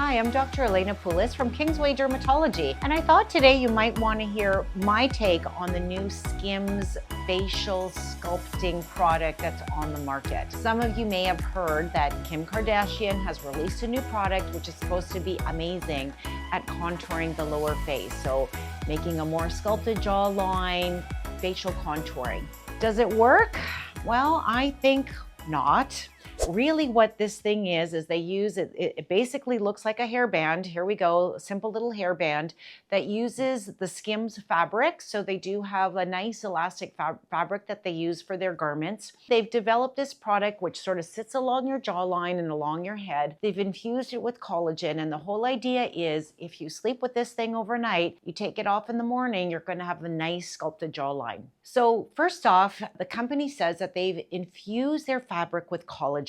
Hi, I'm Dr. Elena Poulos from Kingsway Dermatology, and I thought today you might want to hear my take on the new Skims facial sculpting product that's on the market. Some of you may have heard that Kim Kardashian has released a new product which is supposed to be amazing at contouring the lower face, so making a more sculpted jawline, facial contouring. Does it work? Well, I think not. Really what this thing is they use it, it basically looks like a hairband. Here we go, a simple little hairband that uses the Skims fabric. So they do have a nice elastic fabric that they use for their garments. They've developed this product which sort of sits along your jawline and along your head. They've infused it with collagen, and the whole idea is if you sleep with this thing overnight, you take it off in the morning, you're going to have a nice sculpted jawline. So first off, the company says that they've infused their fabric with collagen.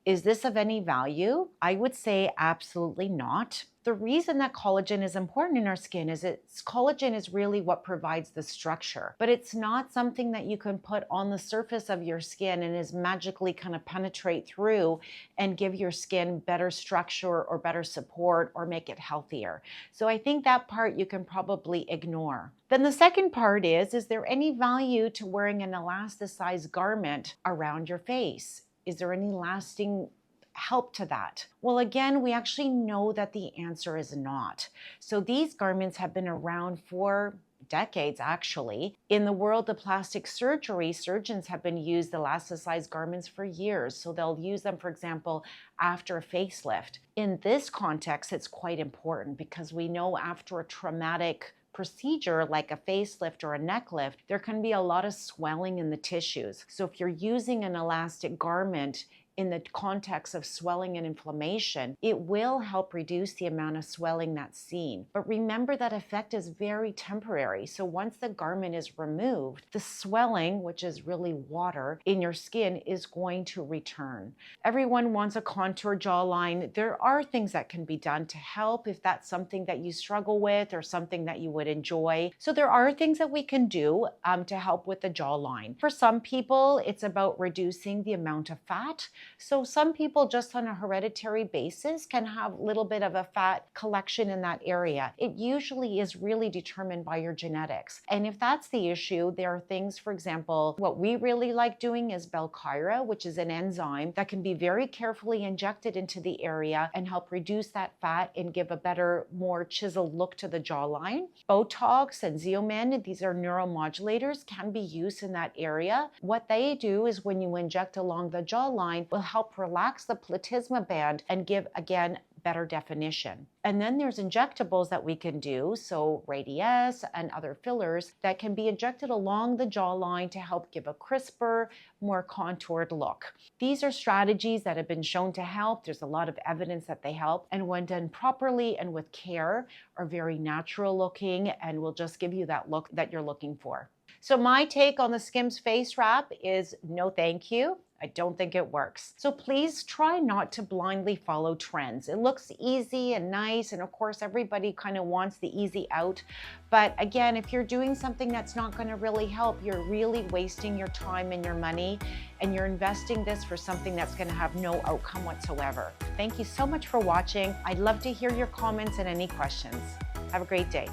Is this of any value? I would say absolutely not. The reason that collagen is important in our skin is collagen is really what provides the structure, but it's not something that you can put on the surface of your skin and is magically kind of penetrate through and give your skin better structure or better support or make it healthier. So I think that part you can probably ignore. Then the second part is there any value to wearing an elasticized garment around your face? Is there any lasting help to that? Well, again, we actually know that the answer is not. So these garments have been around for decades, actually. In the world of plastic surgery, surgeons have been used elasticized garments for years. So they'll use them, for example, after a facelift. In this context, it's quite important because we know after a traumatic procedure like a facelift or a neck lift, there can be a lot of swelling in the tissues. So if you're using an elastic garment in the context of swelling and inflammation, it will help reduce the amount of swelling that's seen. But remember that effect is very temporary. So once the garment is removed, the swelling, which is really water in your skin, is going to return. Everyone wants a contour jawline. There are things that can be done to help if that's something that you struggle with or something that you would enjoy. So there are things that we can do to help with the jawline. For some people, it's about reducing the amount of fat. So some people just on a hereditary basis can have a little bit of a fat collection in that area. It usually is really determined by your genetics. And if that's the issue, there are things, for example, what we really like doing is Belkyra, which is an enzyme that can be very carefully injected into the area and help reduce that fat and give a better, more chiseled look to the jawline. Botox and Xeomin, these are neuromodulators, can be used in that area. What they do is when you inject along the jawline, will help relax the platysma band and give, again, better definition. And then there's injectables that we can do, so Radiesse and other fillers that can be injected along the jawline to help give a crisper, more contoured look. These are strategies that have been shown to help. There's a lot of evidence that they help, and when done properly and with care, are very natural looking and will just give you that look that you're looking for. So my take on the Skims face wrap is no thank you. I don't think it works. So please try not to blindly follow trends. It looks easy and nice, and of course everybody kind of wants the easy out. But again, if you're doing something that's not going to really help, you're really wasting your time and your money, and you're investing this for something that's going to have no outcome whatsoever. Thank you so much for watching. I'd love to hear your comments and any questions. Have a great day.